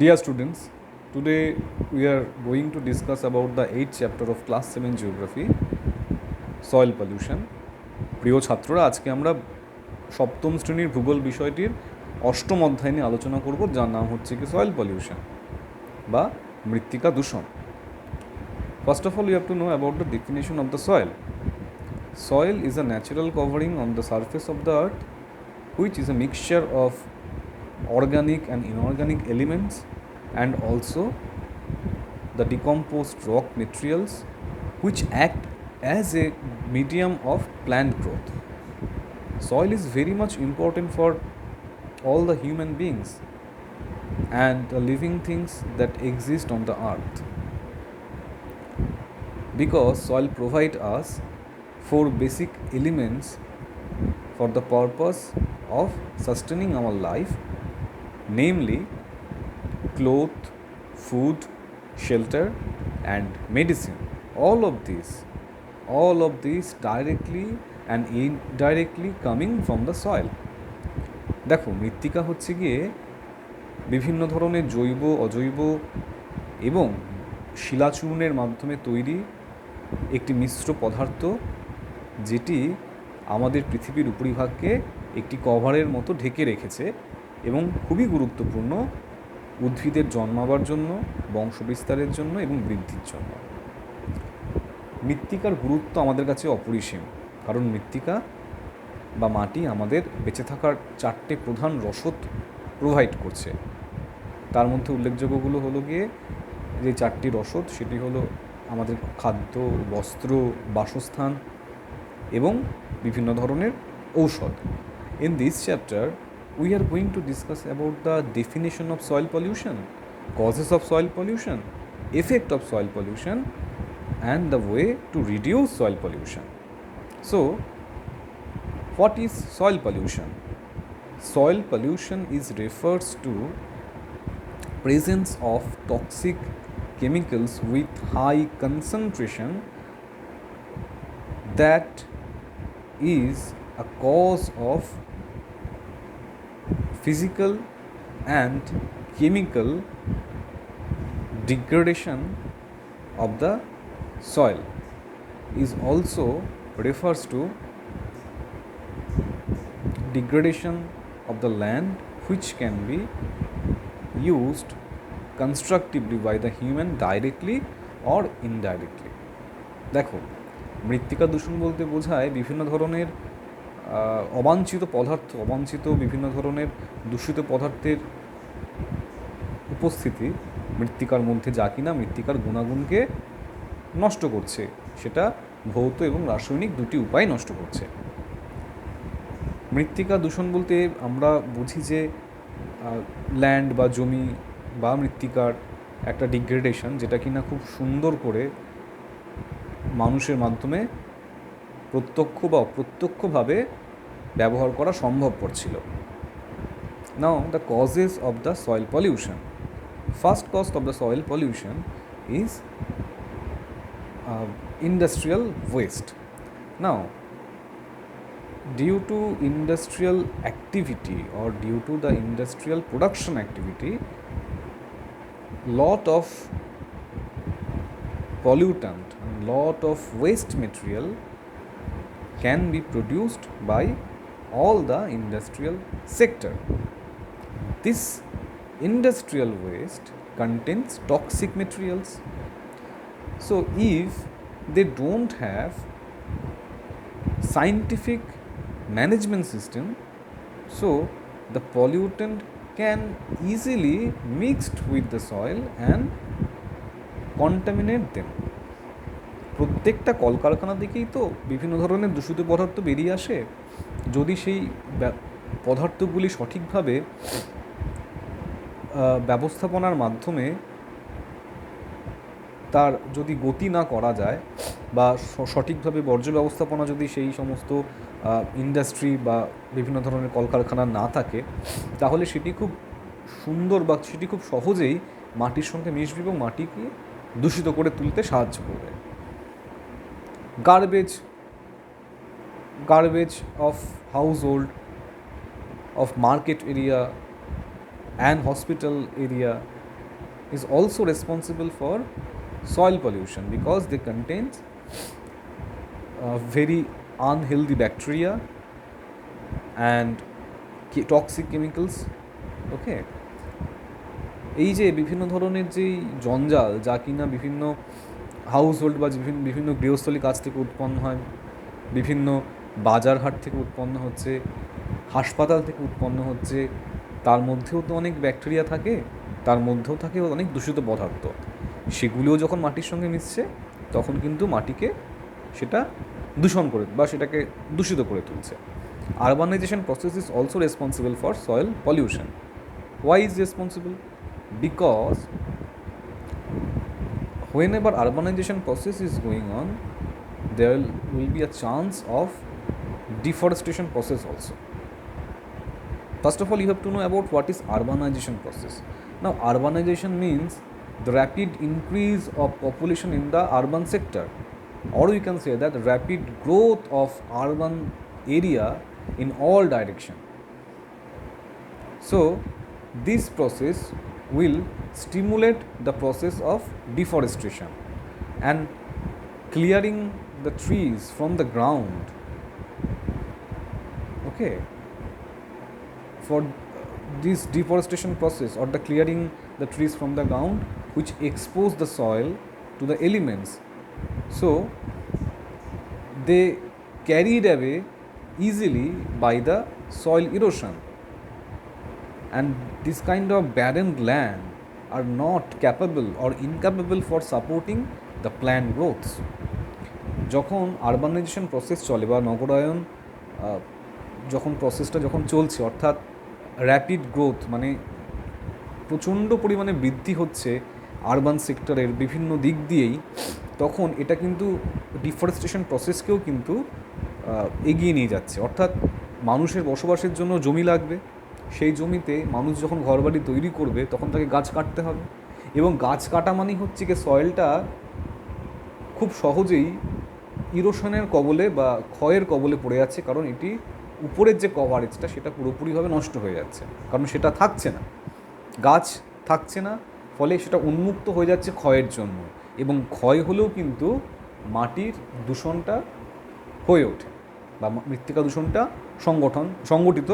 Dear students, today we are going to discuss about the 8th chapter of class 7 geography, soil pollution. প্রিয় ছাত্ররা, আজকে আমরা সপ্তম শ্রেণীর ভূগোল বিষয়টির অষ্টম অধ্যায় নিয়ে আলোচনা করব, যার নাম হচ্ছে কি সয়েল পলিউশন বা মৃত্তিকা দূষণ। First of all, you have to know about the definition of the soil. Soil is a natural covering on the surface of the earth, which is a mixture of organic and inorganic elements and also the decomposed rock materials which act as a medium of plant growth. Soil is very much important for all the human beings and the living things that exist on the earth, because soil provide us four basic elements for the purpose of sustaining our life, namely cloth, food, shelter and medicine. All of these directly and indirectly coming from the soil. দেখো, মৃত্তিকা হচ্ছে গিয়ে বিভিন্ন ধরনের জৈব, অজৈব এবং শিলাচূর্ণের মাধ্যমে তৈরি একটি মিশ্র পদার্থ, যেটি আমাদের পৃথিবীর উপরিভাগকে একটি কভারের মতো ঢেকে রেখেছে এবং খুবই গুরুত্বপূর্ণ উদ্ভিদের জন্মাবার জন্য, বংশবিস্তারের জন্য এবং বৃদ্ধির জন্য। মৃত্তিকার গুরুত্ব আমাদের কাছে অপরিসীম, কারণ মৃত্তিকা বা মাটি আমাদের বেঁচে থাকার চারটে প্রধান রসদ প্রোভাইড করছে। তার মধ্যে উল্লেখযোগ্যগুলো হলো গিয়ে যে চারটি রসদ, সেটি হলো আমাদের খাদ্য, বস্ত্র, বাসস্থান এবং বিভিন্ন ধরনের ঔষধ। In this chapter we are going to discuss about the definition of soil pollution, causes of soil pollution, effect of soil pollution and the way to reduce soil pollution. So, what is soil pollution? Soil pollution is refers to presence of toxic chemicals with high concentration that is a cause of physical and chemical degradation of the soil. Is also refers to degradation of the land which can be used constructively by the human directly or indirectly. দেখো, মৃত্তিকা দূষণ বলতে বোঝায় বিভিন্ন ধরনের অবাঞ্ছিত পদার্থ, বিভিন্ন ধরনের দূষিত পদার্থের উপস্থিতি মৃত্তিকার মধ্যে, যা কিনা মৃত্তিকার গুণাগুণকে নষ্ট করছে, সেটা ভৌত এবং রাসায়নিক দুটি উপায় নষ্ট করছে। মৃত্তিকা দূষণ বলতে আমরা বুঝি যে ল্যান্ড বা জমি বা মৃত্তিকার একটা ডিগ্রেডেশন, যেটা কিনা খুব সুন্দর করে মানুষের মাধ্যমে প্রত্যক্ষ বা অপ্রত্যক্ষভাবে ব্যবহার করা সম্ভবপর ছিল। Now the causes of the soil pollution. First cause of the soil pollution is industrial waste. Now, due to industrial activity or due to the industrial production activity, lot of pollutant and lot of waste material can be produced by all the industrial sector. This industrial waste contains toxic materials. So if they don't have scientific management system, so the pollutant can easily mixed with the soil and contaminate them. প্রত্যেকটা কলকারখানা থেকেই তো বিভিন্ন ধরনের দূষিত পদার্থ বেরিয়ে আসে। যদি সেই পদার্থগুলি সঠিকভাবে ব্যবস্থাপনার মাধ্যমে তার যদি গতি না করা যায় বা সঠিকভাবে বর্জ্য ব্যবস্থাপনা যদি সেই সমস্ত ইন্ডাস্ট্রি বা বিভিন্ন ধরনের কলকারখানা না থাকে, তাহলে সেটি খুব সুন্দর বা সেটি খুব সহজেই মাটির সঙ্গে মিশবে এবং মাটিকে দূষিত করে তুলতে সাহায্য করবে। garbage of household, of market area and hospital area is also responsible for soil pollution because they contain very unhealthy bacteria and toxic chemicals. ওকে, এই যে বিভিন্ন ধরনের যেই জঞ্জাল যা কিনা বিভিন্ন হাউস হোল্ড বা বিভিন্ন গৃহস্থলী কাজ থেকে উৎপন্ন হয়, বিভিন্ন বাজারহাট থেকে উৎপন্ন হচ্ছে, হাসপাতাল থেকে উৎপন্ন হচ্ছে, তার মধ্যেও তো অনেক ব্যাকটেরিয়া থাকে, তার মধ্যেও থাকে অনেক দূষিত পদার্থ। সেগুলোও যখন মাটির সঙ্গে মিশছে তখন কিন্তু মাটিকে সেটা দূষণ করে বা সেটাকে দূষিত করে তুলছে। Urbanisation process is also responsible for soil pollution. Why is responsible? Because whenever urbanization process is going on, there will be a chance of deforestation process also. First of all, you have to know about what is urbanization process. Now, urbanization means the rapid increase of population in the urban sector, or we can say that rapid growth of urban area in all direction. So, this process will stimulate the process of deforestation and clearing the trees from the ground. Okay, for this deforestation process or the clearing the trees from the ground which expose the soil to the elements, so they carried away easily by the soil erosion, and this kind of barren land are not capable or incapable for supporting the plant growth. যখন urbanisation process চলে বা নগরায়ন যখন প্রসেসটা যখন চলছে, অর্থাৎ rapid growth মানে প্রচণ্ড পরিমাণে বৃদ্ধি হচ্ছে আরবান সেক্টরের বিভিন্ন দিক দিয়েই, তখন এটা কিন্তু ডিফরেস্টেশন প্রসেসকেও কিন্তু এগিয়ে নিয়ে যাচ্ছে। অর্থাৎ মানুষের বসবাসের জন্য জমি লাগবে, সেই জমিতে মানুষ যখন ঘরবাড়ি তৈরি করবে তখন তাকে গাছ কাটতে হবে, এবং গাছ কাটা মানেই হচ্ছে কি সয়েলটা খুব সহজেই ইরোশনের কবলে বা ক্ষয়ের কবলে পড়ে যাচ্ছে, কারণ এটি উপরের যে কভারেজটা সেটা পুরোপুরিভাবে নষ্ট হয়ে যাচ্ছে, কারণ সেটা থাকছে না, গাছ থাকছে না, ফলে সেটা উন্মুক্ত হয়ে যাচ্ছে ক্ষয়ের জন্য, এবং ক্ষয় হলেও কিন্তু মাটির দূষণটা হয়ে ওঠে বা মৃত্তিকা দূষণটা সংগঠিত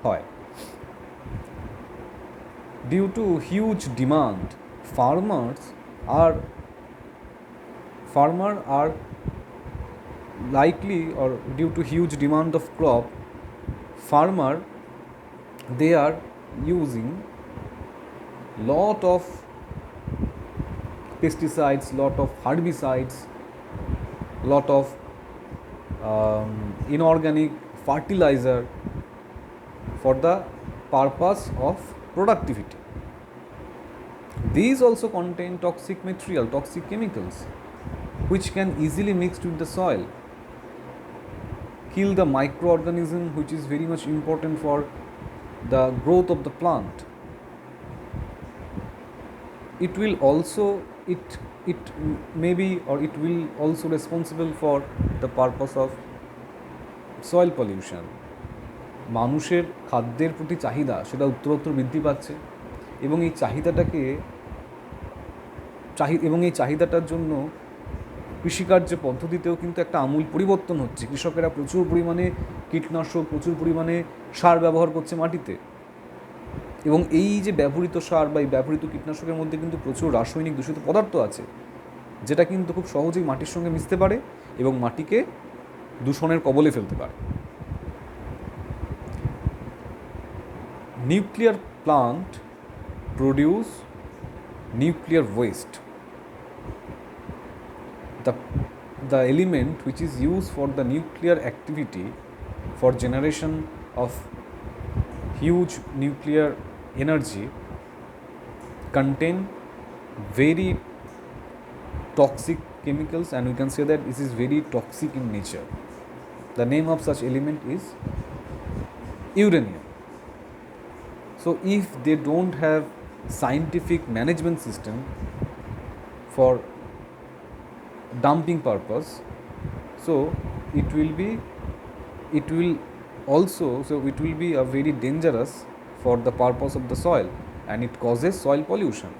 হয়। Due to huge demand, farmers are likely, or due to huge demand of crop, they are using lot of pesticides, lot of herbicides, lot of inorganic fertilizer for the purpose of productivity. These also contain toxic material, toxic chemicals, which can easily mix with the soil, kill the microorganism which is very much important for the growth of the plant. It will also responsible for the purpose of soil pollution. মানুষের খাদ্যের প্রতি চাহিদা সেটা উত্তরোত্তর বৃদ্ধি পাচ্ছে, এবং এই চাহিদাটার জন্য কৃষিকার্য পদ্ধতিতেও কিন্তু একটা আমূল পরিবর্তন হচ্ছে। কৃষকেরা প্রচুর পরিমাণে কীটনাশক, প্রচুর পরিমাণে সার ব্যবহার করছে মাটিতে, এবং এই যে ব্যবহৃত সার বা এই ব্যবহৃত কীটনাশকের মধ্যে কিন্তু প্রচুর রাসায়নিক দূষিত পদার্থ আছে, যেটা কিন্তু খুব সহজেই মাটির সঙ্গে মিশতে পারে এবং মাটিকে দূষণের কবলে ফেলতে পারে। Nuclear plant produce nuclear waste. The element which is used for the nuclear activity for generation of huge nuclear energy contain very toxic chemicals, and we can say that this is very toxic in nature. The name of such element is uranium. So if they don't have scientific management system for dumping purpose, so it will be a very dangerous for the purpose of the soil, and it causes soil pollution.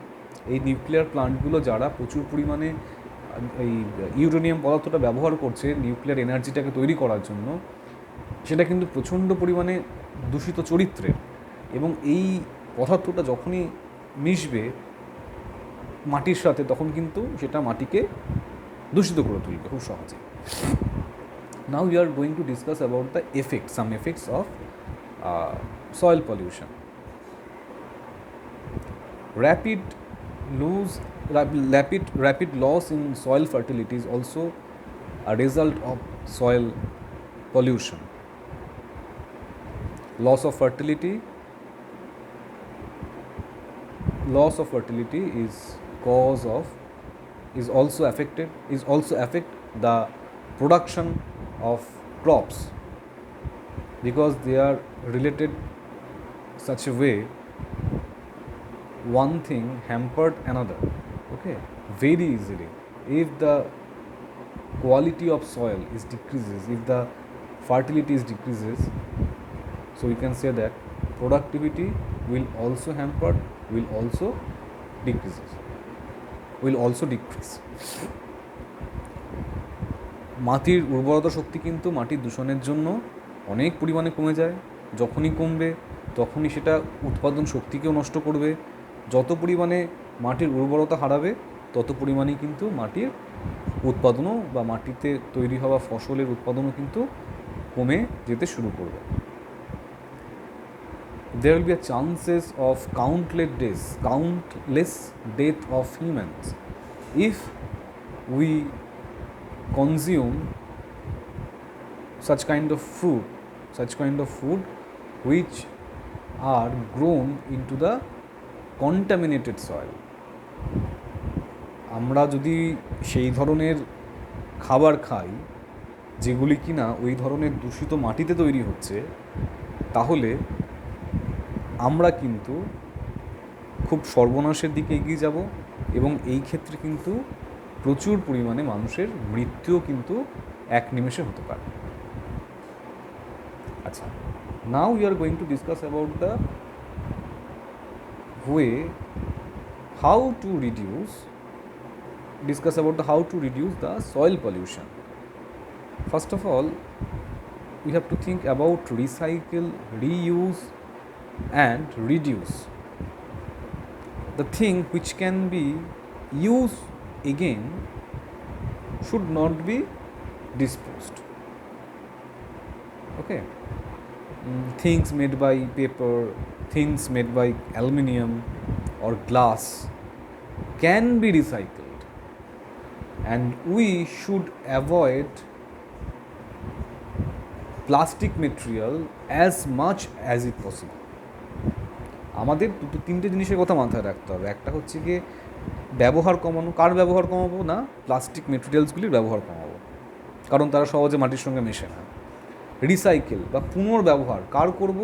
এই nuclear প্লান্টগুলো যারা প্রচুর পরিমাণে এই uranium পদার্থটা ব্যবহার করছে nuclear এনার্জিটাকে তৈরি করার জন্য, সেটা কিন্তু প্রচণ্ড পরিমাণে দূষিত চরিত্রের, এবং এই পদার্থটা যখনই মিশবে মাটির সাথে তখন কিন্তু সেটা মাটিকে দূষিত করে তুলবে খুব সহজে। Now we are going to discuss about the effect, some effects of soil pollution. Rapid loss in soil fertility is also a result of soil pollution. Loss of fertility is also affect the production of crops, because they are related such a way, one thing hampered another, okay, very easily. If the quality of soil is decreases, if the fertility is decreases, so we can say that productivity will also hampered, will also decrease. মাটির উর্বরতা শক্তি কিন্তু মাটির দূষণের জন্য অনেক পরিমাণে কমে যায়। যখনই কমবে তখনই সেটা উৎপাদন শক্তিকেও নষ্ট করবে। যত পরিমাণে মাটির উর্বরতা হারাবে তত পরিমাণেই কিন্তু মাটির উৎপাদনও বা মাটিতে তৈরি হওয়া ফসলের উৎপাদনও কিন্তু কমে যেতে শুরু করবে। There will be a chances of countless death of humans if we consume such kind of food which are grown into the contaminated soil. আমরা যদি সেই ধরনের খাবার খাই যেগুলি কিনা ওই ধরনের দূষিত মাটিতে তৈরি হচ্ছে, তাহলে আমরা কিন্তু খুব সর্বনাশের দিকে এগিয়ে যাব, এবং এই ক্ষেত্রে কিন্তু প্রচুর পরিমাণে মানুষের মৃত্যুও কিন্তু এক নিমেষে হতে পারে। আচ্ছা, now we are going to discuss about the way how to reduce the soil pollution. First of all, we have to think about recycle, reuse and reduce. The thing which can be used again should not be disposed. Okay, things made by paper, things made by aluminium or glass can be recycled, and we should avoid plastic material as much as it possible. আমাদের তিনটে জিনিসের কথা মাথায় রাখতে হবে। একটা হচ্ছে গিয়ে ব্যবহার কমানো। কার ব্যবহার কমাবো? না, প্লাস্টিক মেটেরিয়ালসগুলির ব্যবহার কমাবো, কারণ তারা সহজে মাটির সঙ্গে মেশে না। রিসাইকেল বা পুনর্ব্যবহার কার করব?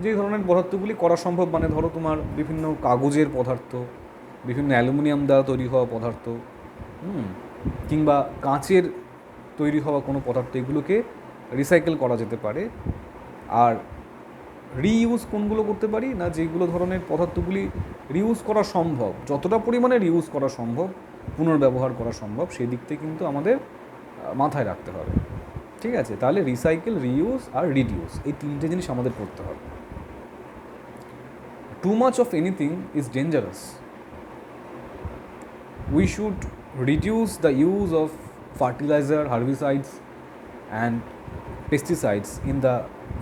যে ধরনের পদার্থগুলি করা সম্ভব, মানে ধরো তোমার বিভিন্ন কাগজের পদার্থ, বিভিন্ন অ্যালুমিনিয়াম দ্বারা তৈরি হওয়া পদার্থ, কিংবা কাঁচের তৈরি হওয়া কোনো পদার্থ, এগুলোকে রিসাইকেল করা যেতে পারে। আর রিইউজ কোনগুলো করতে পারি? না, যেগুলো ধরনের পদার্থগুলি রিইউজ করা সম্ভব, যতটা পরিমাণে রিইউজ করা সম্ভব, পুনর্ব্যবহার করা সম্ভব, সেই দিকটা কিন্তু আমাদের মাথায় রাখতে হবে। ঠিক আছে, তাহলে রিসাইকেল, রিইউজ আর রিডিউস, এই তিনটে জিনিস আমাদের করতে হবে। Too much of anything is dangerous. We should reduce the use of fertiliser, herbicides and pesticides in the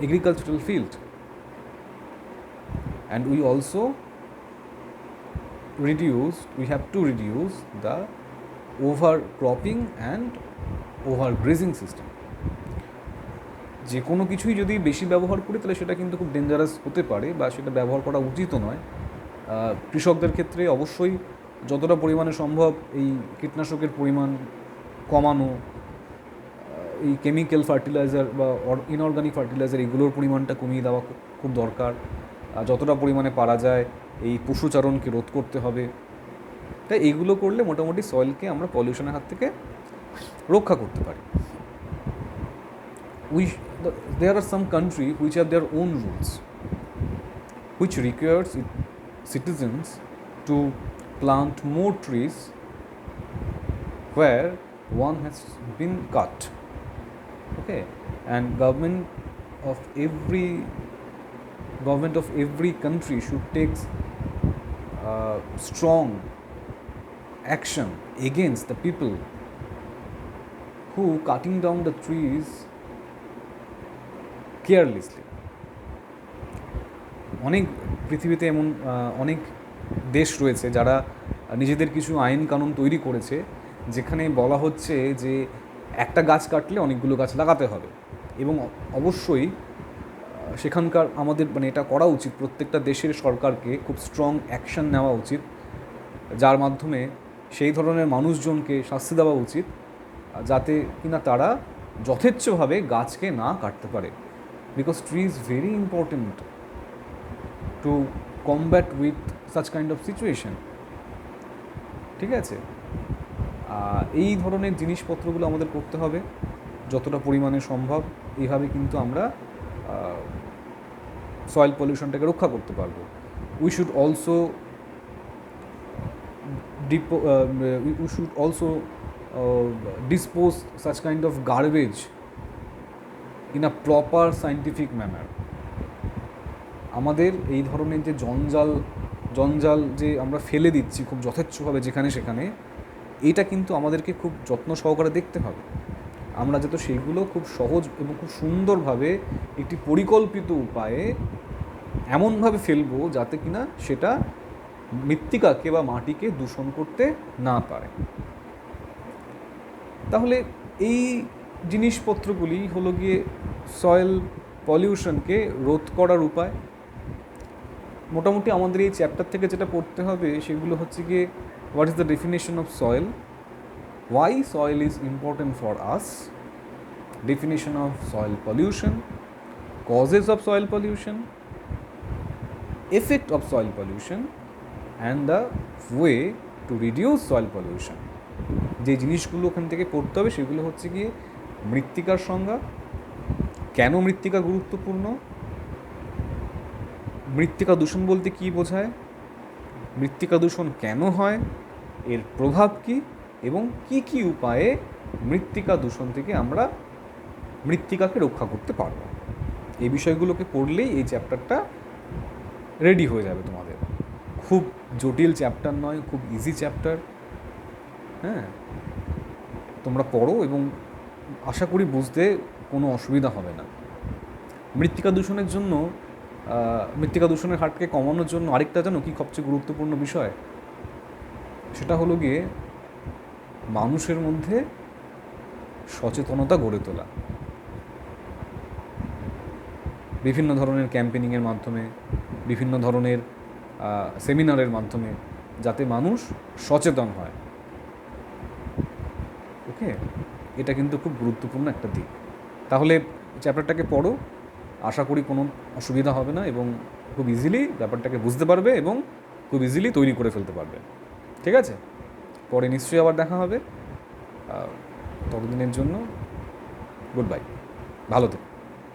agricultural field, and we have to reduce the overcropping and overgrazing system. যে কোনো কিছুই যদি বেশি ব্যবহার করি তাহলে সেটা কিন্তু খুব ডেঞ্জারাস হতে পারে, বা সেটা ব্যবহার করা উচিতও নয়। কৃষকদের ক্ষেত্রে অবশ্যই যতটা পরিমাণে সম্ভব এই কীটনাশকের পরিমাণ কমানো, এই কেমিক্যাল ফার্টিলাইজার বা ইনঅর্গানিক ফার্টিলাইজার এগুলোর পরিমাণটা কমিয়ে দেওয়া খুব দরকার। যতটা পরিমাণে পারা যায় এই পশুচারণকে রোধ করতে হবে। তাই এইগুলো করলে মোটামুটি সয়েলকে আমরা পলিউশনের হাত থেকে রক্ষা করতে পারি। There are some countries which have their own rules which requires citizens to plant more trees where one has been cut. Okay, and government of every country should take strong action against the people who cutting down the trees carelessly. অনেক পৃথিবীতে এমন অনেক দেশ রয়েছে যারা নিজেদের কিছু আইন কানুন তৈরি করেছে যেখানে বলা হচ্ছে যে একটা গাছ কাটলে অনেকগুলো গাছ লাগাতে হবে, এবং অবশ্যই সেখানকার আমাদের মানে এটা করা উচিত, প্রত্যেকটা দেশের সরকারকে খুব স্ট্রং অ্যাকশন নেওয়া উচিত, যার মাধ্যমে সেই ধরনের মানুষজনকে শাস্তি দেওয়া উচিত যাতে কিনা তারা যথেচ্ছভাবে গাছকে না কাটতে পারে, because tree is very important to combat with such kind of situation. ঠিক আছে, এই ধরনের জিনিসপত্রগুলো আমাদের করতে হবে যতটা পরিমাণে সম্ভব। এইভাবে কিন্তু আমরা সয়েল পলিউশনটাকে রক্ষা করতে পারবো। We should also dispose such kind of garbage in a proper scientific manner. আমাদের এই ধরনের যে জঞ্জাল যে আমরা ফেলে দিচ্ছি খুব যথেচ্ছভাবে যেখানে সেখানে, এইটা কিন্তু আমাদেরকে খুব যত্ন সহকারে দেখতে হবে। আমরা যাতে সেইগুলো খুব সহজ এবং খুব সুন্দরভাবে একটি পরিকল্পিত উপায়ে এমনভাবে ফেলবো যাতে কিনা সেটা মৃত্তিকাকে বা মাটিকে দূষণ করতে না পারে। তাহলে এই জিনিসপত্রগুলি হলো গিয়ে সয়েল পলিউশনকে রোধ করার উপায়। মোটামুটি আমাদের এই চ্যাপ্টার থেকে যেটা পড়তে হবে সেগুলো হচ্ছে গিয়ে what is the definition of soil, why soil is important for us, definition of soil pollution, causes of soil pollution, effect of soil pollution and the way to reduce soil pollution. যে জিনিসগুলো ওখান থেকে পড়তে হবে সেগুলো হচ্ছে গিয়ে মৃত্তিকার সংজ্ঞা, কেন মৃত্তিকা গুরুত্বপূর্ণ, মৃত্তিকা দূষণ বলতে কী বোঝায়, মৃত্তিকা দূষণ কেন হয়, এর প্রভাব কী, এবং কি কি উপায়ে মৃত্তিকা দূষণ থেকে আমরা মৃত্তিকাকে রক্ষা করতে পারব। এই বিষয়গুলোকে পড়লেই এই চ্যাপ্টারটা রেডি হয়ে যাবে তোমাদের। খুব জটিল চ্যাপ্টার নয়, খুব ইজি চ্যাপ্টার। হ্যাঁ, তোমরা পড়ো এবং আশা করি বুঝতে কোনো অসুবিধা হবে না। মৃত্তিকা দূষণের হারকে কমানোর জন্য আরেকটা জানো কি সবচেয়ে গুরুত্বপূর্ণ বিষয়, সেটা হলো গিয়ে মানুষের মধ্যে সচেতনতা গড়ে তোলা, বিভিন্ন ধরনের ক্যাম্পেনিংয়ের মাধ্যমে, বিভিন্ন ধরনের সেমিনারের মাধ্যমে, যাতে মানুষ সচেতন হয়। ওকে, এটা কিন্তু খুব গুরুত্বপূর্ণ একটা দিক। তাহলে চ্যাপ্টারটাকে পড়ো, আশা করি কোনো অসুবিধা হবে না এবং খুব ইজিলি ব্যাপারটাকে বুঝতে পারবে এবং খুব ইজিলি তৈরি করে ফেলতে পারবে। ঠিক আছে, পরে নিশ্চয়ই আবার দেখা হবে। ততদিনের জন্য গুড বাই, ভালো থেকো।